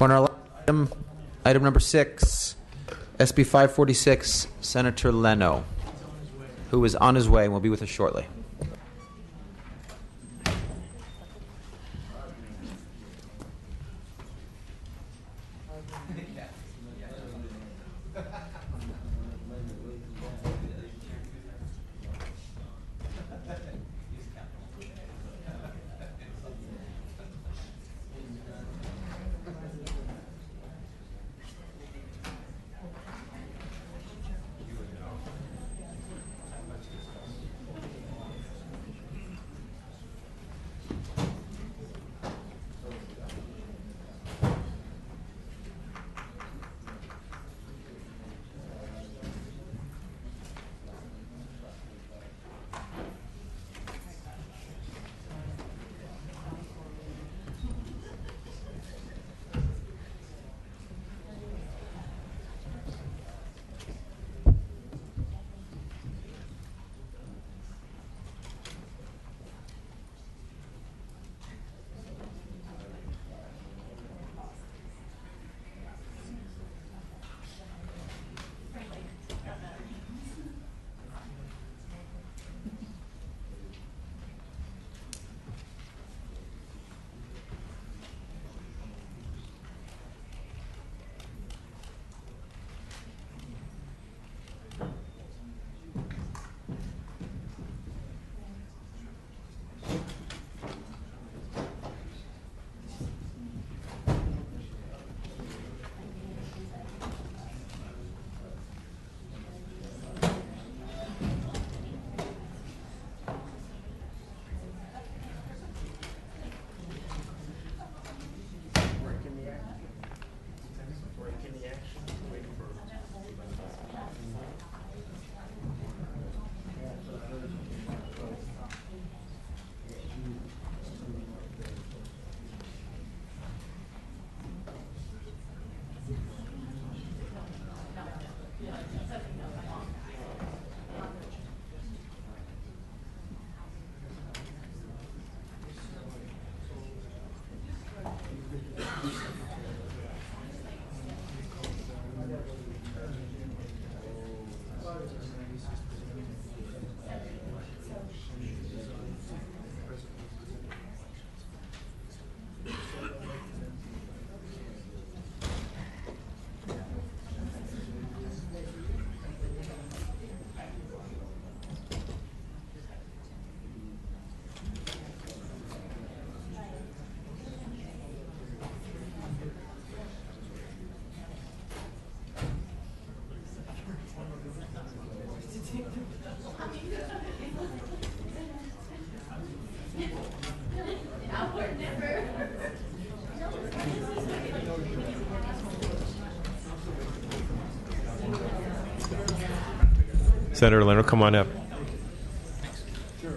On our item number 6, SB 546, Senator Leno, who is on his way and will be with us shortly. Senator Leonard, come on up. Sure.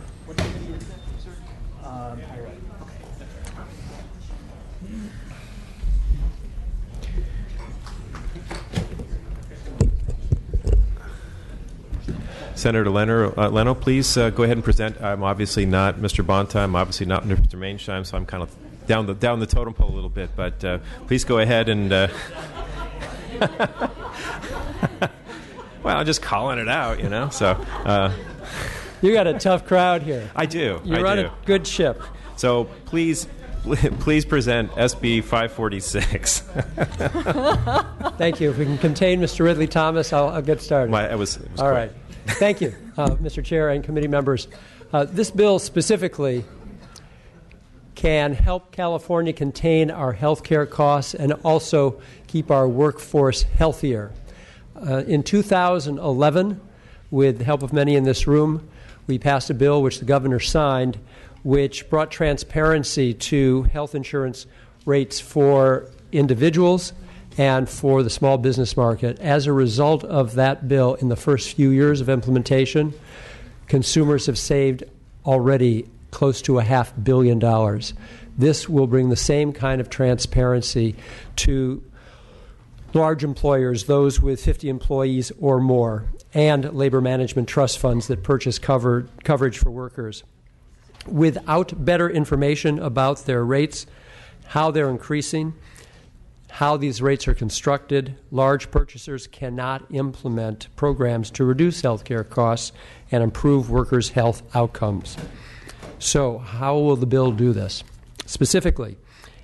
Senator Leno, please go ahead and present. I'm obviously not Mr. Bonta. I'm obviously not Mr. Mainsheim, so I'm kind of down the totem pole a little bit. But please go ahead and. Well, I'm just calling it out, you know. So. You got a tough crowd here. I do. You run a good ship. So please present SB 546. Thank you. If we can contain Mr. Ridley Thomas, I'll get started. It was all right. Thank you, Mr. Chair and committee members. This bill specifically can help California contain our health care costs and also keep our workforce healthier. In 2011, with the help of many in this room, we passed a bill which the governor signed, which brought transparency to health insurance rates for individuals and for the small business market. As a result of that bill, in the first few years of implementation, consumers have saved already close to $500 million. This will bring the same kind of transparency to large employers, those with 50 employees or more, and labor management trust funds that purchase coverage for workers. Without better information about their rates, how they're increasing, how these rates are constructed, large purchasers cannot implement programs to reduce healthcare costs and improve workers' health outcomes. So, how will the bill do this? Specifically,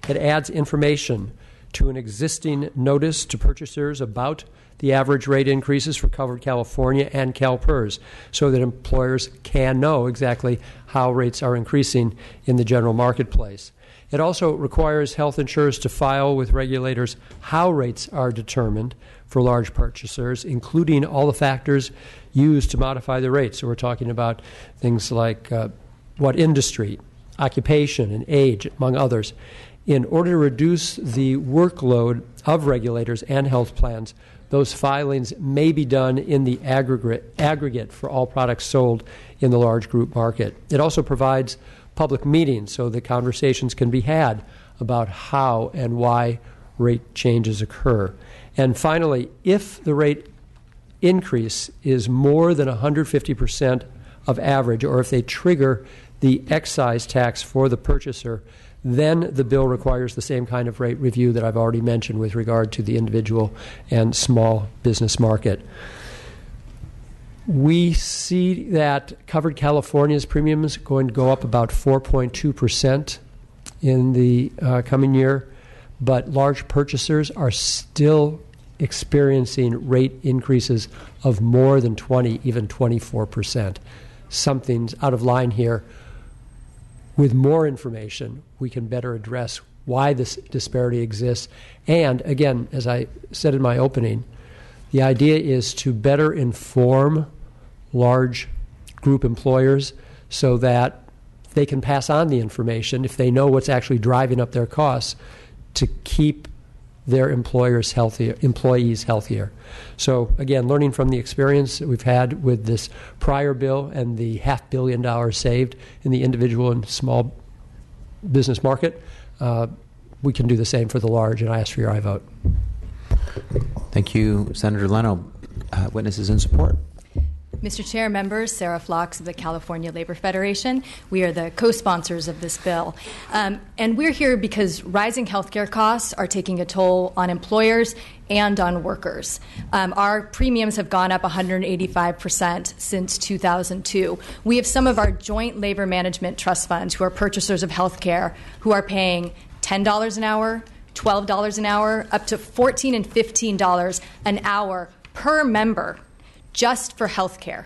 it adds information to an existing notice to purchasers about the average rate increases for covered California and CalPERS so that employers can know exactly how rates are increasing in the general marketplace. It also requires health insurers to file with regulators how rates are determined for large purchasers, including all the factors used to modify the rates. So we're talking about things like what industry, occupation, and age, among others. In order to reduce the workload of regulators and health plans, those filings may be done in the aggregate for all products sold in the large group market. It also provides public meetings so that conversations can be had about how and why rate changes occur. And finally, if the rate increase is more than 150% of average, or if they trigger the excise tax for the purchaser, then the bill requires the same kind of rate review that I've already mentioned with regard to the individual and small business market. We see that covered California's premiums going to go up about 4.2% in the coming year, but large purchasers are still experiencing rate increases of more than 20, even 24%. Something's out of line here. With more information, we can better address why this disparity exists. And again, as I said in my opening, the idea is to better inform large group employers so that they can pass on the information if they know what's actually driving up their costs to keep their employees healthier. So again, learning from the experience that we've had with this prior bill and the $500 million saved in the individual and small business market, we can do the same for the large, and I ask for your aye vote. Thank you, Senator Leno. Witnesses in support. Mr. Chair, members, Sarah Flocks of the California Labor Federation. We are the co-sponsors of this bill. And we're here because rising healthcare costs are taking a toll on employers and on workers. Our premiums have gone up 185% since 2002. We have some of our joint labor management trust funds who are purchasers of healthcare who are paying $10 an hour, $12 an hour, up to $14 and $15 an hour per member just for health care.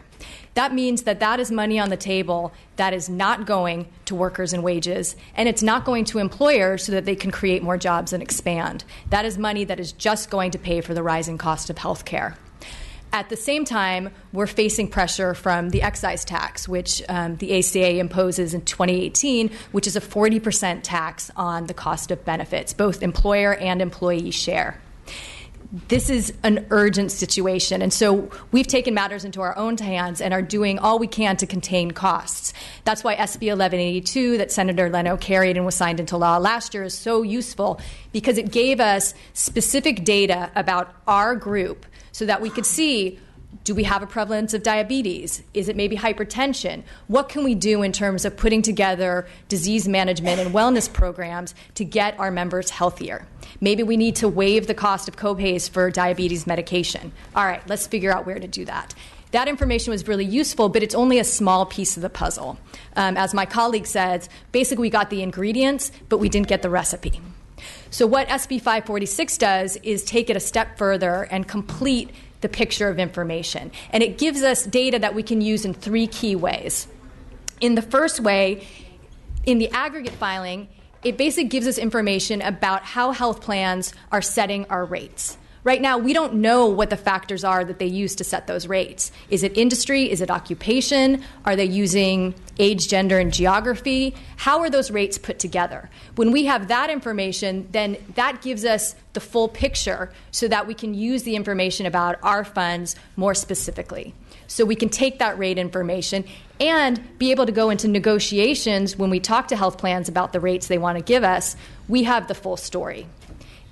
That means that is money on the table that is not going to workers and wages, and it's not going to employers so that they can create more jobs and expand. That is money that is just going to pay for the rising cost of health care. At the same time, we're facing pressure from the excise tax, which the ACA imposes in 2018, which is a 40% tax on the cost of benefits, both employer and employee share. This is an urgent situation, and so we've taken matters into our own hands and are doing all we can to contain costs. That's why SB 1182 that Senator Leno carried and was signed into law last year is so useful, because it gave us specific data about our group so that we could see, do we have a prevalence of diabetes? Is it maybe hypertension? What can we do in terms of putting together disease management and wellness programs to get our members healthier? Maybe we need to waive the cost of copays for diabetes medication. All right, let's figure out where to do that. That information was really useful, but it's only a small piece of the puzzle. As my colleague says, basically we got the ingredients, but we didn't get the recipe. So what SB 546 does is take it a step further and complete the picture of information. And it gives us data that we can use in three key ways. In the first way, in the aggregate filing, it basically gives us information about how health plans are setting our rates. Right now, we don't know what the factors are that they use to set those rates. Is it industry? Is it occupation? Are they using age, gender, and geography? How are those rates put together? When we have that information, then that gives us the full picture so that we can use the information about our funds more specifically. So we can take that rate information and be able to go into negotiations when we talk to health plans about the rates they want to give us. We have the full story.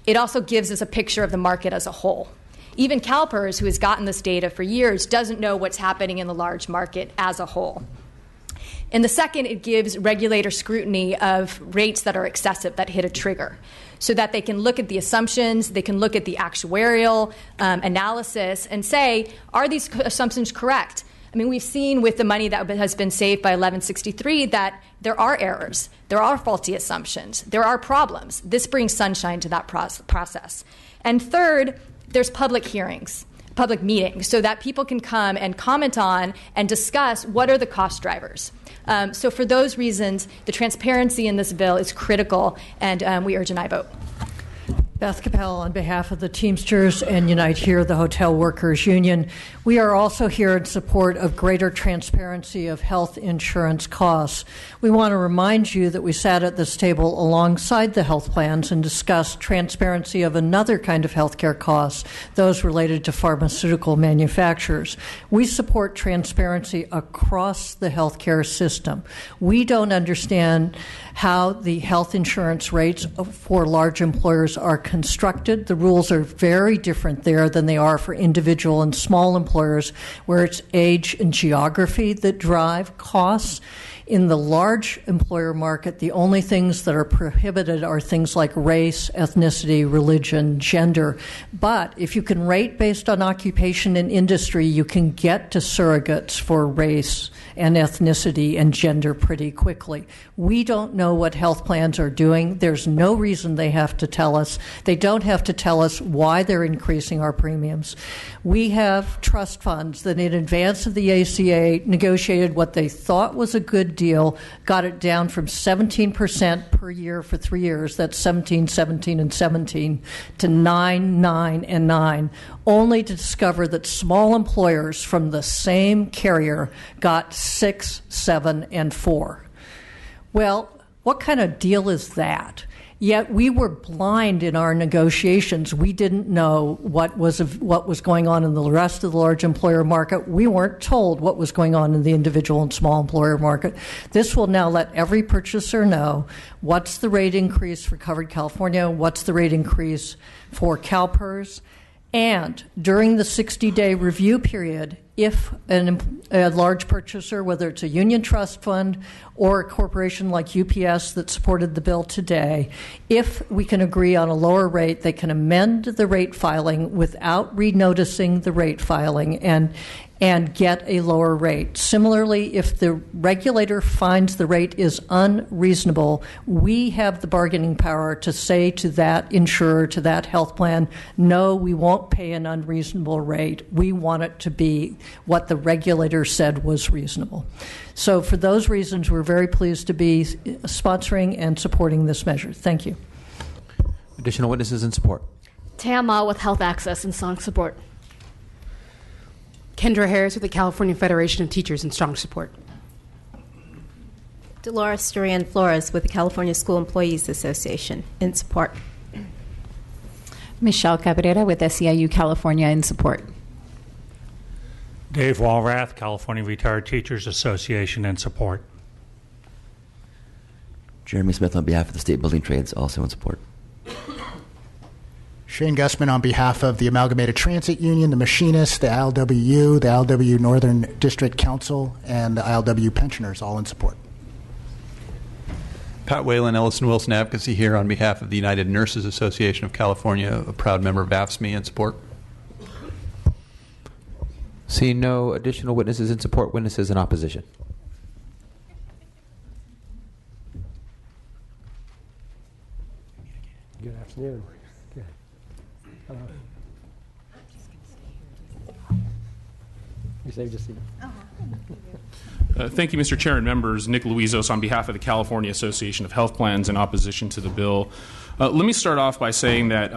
It also gives us a picture of the market as a whole. Even CalPERS, who has gotten this data for years, doesn't know what's happening in the large market as a whole. In the second, it gives regulator scrutiny of rates that are excessive, that hit a trigger, so that they can look at the assumptions, they can look at the actuarial analysis and say, are these assumptions correct? I mean, we've seen with the money that has been saved by 1163 that there are errors, there are faulty assumptions, there are problems. This brings sunshine to that process. And third, there's public hearings, public meetings, so that people can come and comment on and discuss what are the cost drivers. So for those reasons, the transparency in this bill is critical, and we urge an aye vote. Beth Capel on behalf of the Teamsters and Unite Here, the Hotel Workers Union. We are also here in support of greater transparency of health insurance costs. We want to remind you that we sat at this table alongside the health plans and discussed transparency of another kind of healthcare costs, those related to pharmaceutical manufacturers. We support transparency across the healthcare system. We don't understand how the health insurance rates for large employers are constructed. The rules are very different there than they are for individual and small employers, where it's age and geography that drive costs. In the large employer market, the only things that are prohibited are things like race, ethnicity, religion, gender. But if you can rate based on occupation and industry, you can get to surrogates for race and ethnicity and gender pretty quickly. We don't know what health plans are doing. There's no reason they have to tell us. They don't have to tell us why they're increasing our premiums. We have trust funds that in advance of the ACA negotiated what they thought was a good deal, got it down from 17% per year for 3 years, that's 17, 17, and 17, to 9, 9, and 9, only to discover that small employers from the same carrier got 6, 7, and 4. Well, what kind of deal is that? Yet we were blind in our negotiations. We didn't know what was going on in the rest of the large employer market. We weren't told what was going on in the individual and small employer market. This will now let every purchaser know what's the rate increase for Covered California, what's the rate increase for CalPERS, and during the 60-day review period, if a large purchaser, whether it's a union trust fund or a corporation like UPS that supported the bill today, if we can agree on a lower rate, they can amend the rate filing without renoticing the rate filing and get a lower rate. Similarly, if the regulator finds the rate is unreasonable, we have the bargaining power to say to that insurer, to that health plan, no, we won't pay an unreasonable rate. We want it to be what the regulator said was reasonable. So for those reasons, we're very pleased to be sponsoring and supporting this measure. Thank you. Additional witnesses in support. Tam Ma with Health Access and strong support. Kendra Harris with the California Federation of Teachers in strong support. Dolores Duran Flores with the California School Employees Association in support. Michelle Cabrera with SEIU California in support. Dave Walrath, California Retired Teachers Association in support. Jeremy Smith on behalf of the State Building Trades, also in support. Shane Gussman on behalf of the Amalgamated Transit Union, the Machinists, the ILWU, the ILWU Northern District Council, and the ILWU Pensioners, all in support. Pat Whalen, Ellison Wilson Advocacy here on behalf of the United Nurses Association of California, a proud member of AFSCME, in support. See no additional witnesses in support, witnesses in opposition. Good afternoon. You saved a seat. Thank you, Mr. Chair and members. Nick Luizos on behalf of the California Association of Health Plans in opposition to the bill. Let me start off by saying that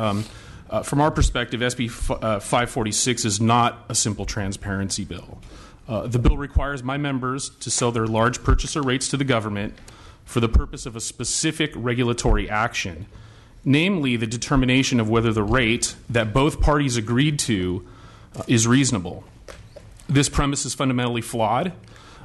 from our perspective, SB 546 is not a simple transparency bill. The bill requires my members to sell their large purchaser rates to the government for the purpose of a specific regulatory action, namely the determination of whether the rate that both parties agreed to is reasonable. This premise is fundamentally flawed.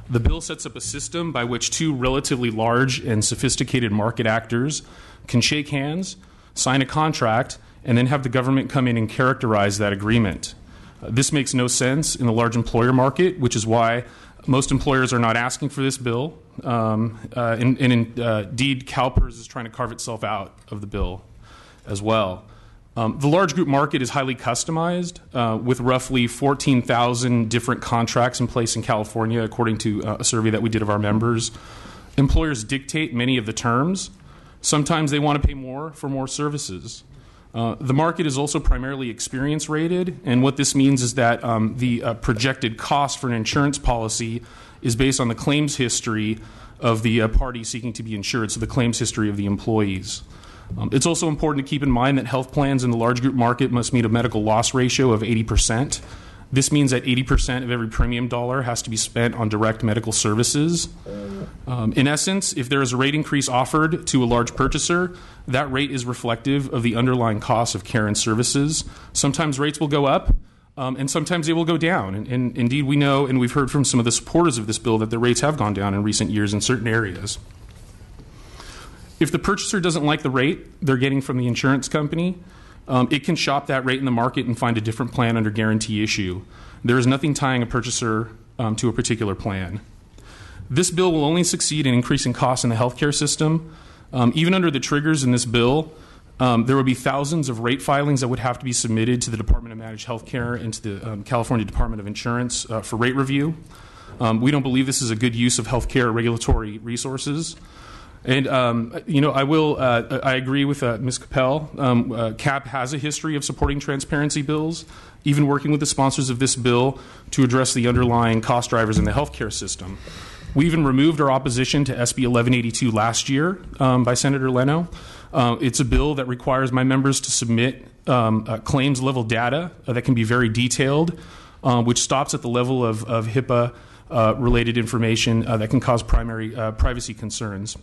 The bill sets up a system by which two relatively large and sophisticated market actors can shake hands, sign a contract, and then have the government come in and characterize that agreement. This makes no sense in the large employer market, which is why Most employers are not asking for this bill, and indeed, CalPERS is trying to carve itself out of the bill as well. The large group market is highly customized, with roughly 14,000 different contracts in place in California, according to a survey that we did of our members. Employers dictate many of the terms. Sometimes they want to pay more for more services. The market is also primarily experience rated, and what this means is that the projected cost for an insurance policy is based on the claims history of the party seeking to be insured, so the claims history of the employees. It's also important to keep in mind that health plans in the large group market must meet a medical loss ratio of 80%. This means that 80% of every premium dollar has to be spent on direct medical services. In essence, if there is a rate increase offered to a large purchaser, that rate is reflective of the underlying cost of care and services. Sometimes rates will go up, and sometimes they will go down. And indeed, we know, and we've heard from some of the supporters of this bill, that the rates have gone down in recent years in certain areas. If the purchaser doesn't like the rate they're getting from the insurance company, it can shop that rate in the market and find a different plan under guarantee issue. There is nothing tying a purchaser to a particular plan. This bill will only succeed in increasing costs in the healthcare system. Even under the triggers in this bill, there would be thousands of rate filings that would have to be submitted to the Department of Managed Healthcare and to the California Department of Insurance for rate review. We don't believe this is a good use of healthcare regulatory resources. And, I agree with Ms. Capel. CAP has a history of supporting transparency bills, even working with the sponsors of this bill to address the underlying cost drivers in the healthcare system. We even removed our opposition to SB 1182 last year by Senator Leno. It's a bill that requires my members to submit claims level data that can be very detailed, which stops at the level of HIPAA related information that can cause primary privacy concerns.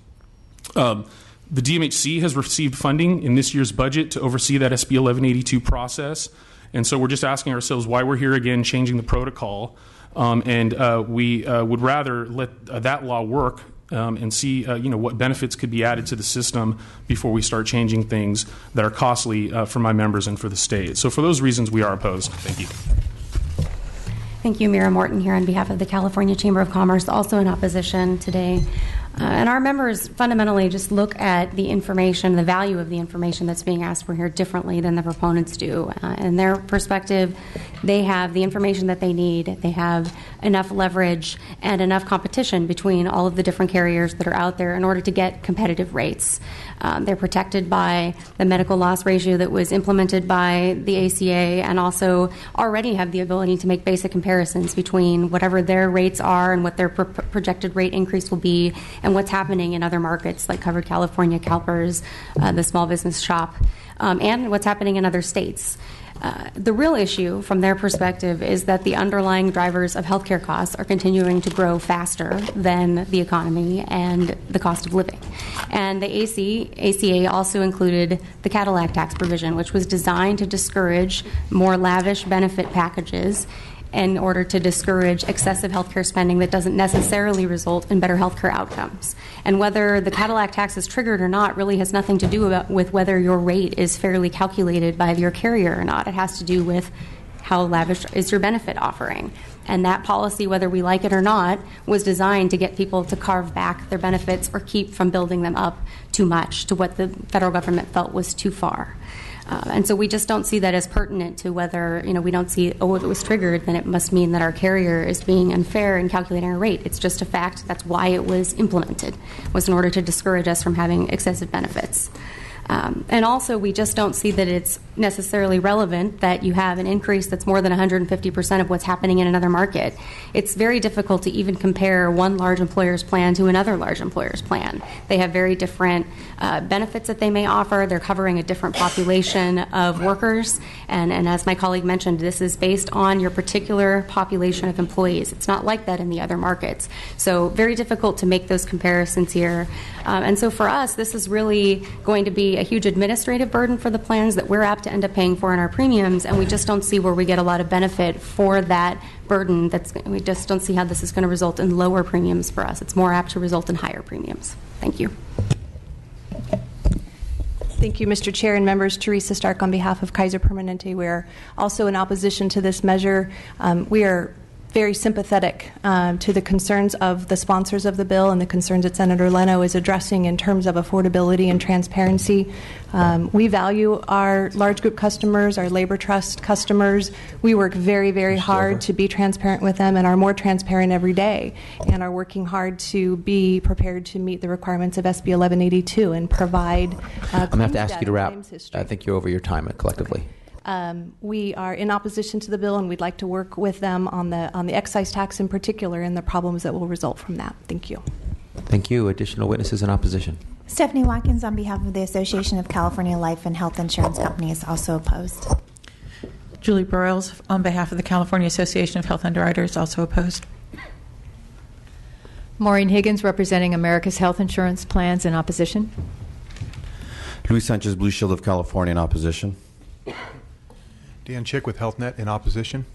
The DMHC has received funding in this year's budget to oversee that SB 1182 process, and so we're just asking ourselves why we're here again changing the protocol, and we would rather let that law work and see what benefits could be added to the system before we start changing things that are costly for my members and for the state. So for those reasons, we are opposed. Thank you. Thank you, Mira Morton here on behalf of the California Chamber of Commerce, also in opposition today. And our members fundamentally just look at the information, the value of the information that's being asked for here differently than the proponents do. In their perspective, they have the information that they need. They have enough leverage and enough competition between all of the different carriers that are out there in order to get competitive rates. They're protected by the medical loss ratio that was implemented by the ACA, and also already have the ability to make basic comparisons between whatever their rates are and what their projected rate increase will be, and what's happening in other markets like Covered California, CalPERS, the small business shop, and what's happening in other states. The real issue from their perspective is that the underlying drivers of healthcare costs are continuing to grow faster than the economy and the cost of living. And the ACA also included the Cadillac tax provision, which was designed to discourage more lavish benefit packages in order to discourage excessive healthcare spending that doesn't necessarily result in better healthcare outcomes. And whether the Cadillac tax is triggered or not really has nothing to do with whether your rate is fairly calculated by your carrier or not. It has to do with how lavish is your benefit offering. And that policy, whether we like it or not, was designed to get people to carve back their benefits or keep from building them up too much to what the federal government felt was too far. And so we just don't see that as pertinent to whether, we don't see, if it was triggered, then it must mean that our carrier is being unfair in calculating our rate. It's just a fact. That's why it was implemented, was in order to discourage us from having excessive benefits. And also, we just don't see that it's necessarily relevant that you have an increase that's more than 150% of what's happening in another market. It's very difficult to even compare one large employer's plan to another large employer's plan. They have very different benefits that they may offer. They're covering a different population of workers. And as my colleague mentioned, this is based on your particular population of employees. It's not like that in the other markets. So very difficult to make those comparisons here. And so for us, this is really going to be a huge administrative burden for the plans that we're apt to end up paying for in our premiums, and we just don't see where we get a lot of benefit for that burden. We just don't see how this is going to result in lower premiums for us. It's more apt to result in higher premiums. Thank you. Thank you, Mr. Chair and members. Teresa Stark on behalf of Kaiser Permanente. We are also in opposition to this measure. We are very sympathetic to the concerns of the sponsors of the bill and the concerns that Senator Leno is addressing in terms of affordability and transparency. We value our large group customers, our labor trust customers. We work very, very hard to be transparent with them and are more transparent every day, and are working hard to be prepared to meet the requirements of SB 1182 and provide I'm going to have to ask you to wrap. I think you're over your time collectively. We are in opposition to the bill, and we'd like to work with them on the excise tax in particular and the problems that will result from that. Thank you. Thank you. Additional witnesses in opposition. Stephanie Watkins on behalf of the Association of California Life and Health Insurance Companies, also opposed. Julie Broyles on behalf of the California Association of Health Underwriters, also opposed. Maureen Higgins representing America's Health Insurance Plans in opposition. Luis Sanchez Blue Shield of California in opposition. Dan Chick with HealthNet in opposition.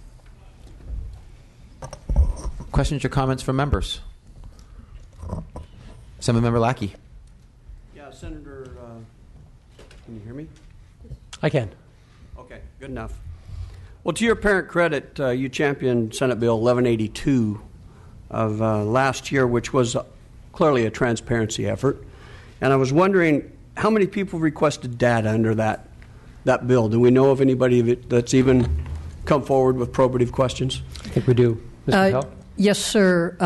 Questions or comments from members? Assemblymember Lackey. Yeah, Senator, can you hear me? I can. Okay, good enough. Well, to your apparent credit, you championed Senate Bill 1182 of last year, which was clearly a transparency effort. And I was wondering how many people requested data under that bill. Do we know of anybody that's even come forward with probative questions? I think we do. Mr. Pell? Yes, sir.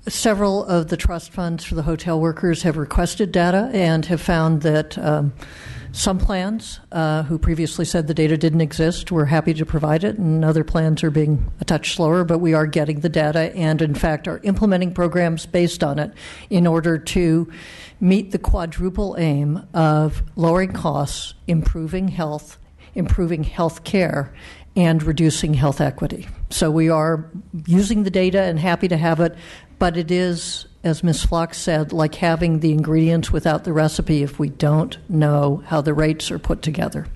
Several of the trust funds for the hotel workers have requested data and have found that some plans who previously said the data didn't exist were happy to provide it, and other plans are being a touch slower, but we are getting the data and, in fact, are implementing programs based on it in order to meet the quadruple aim of lowering costs, improving health care, and reducing health equity. So we are using the data and happy to have it, but it is, as Ms. Flock said, like having the ingredients without the recipe if we don't know how the rates are put together.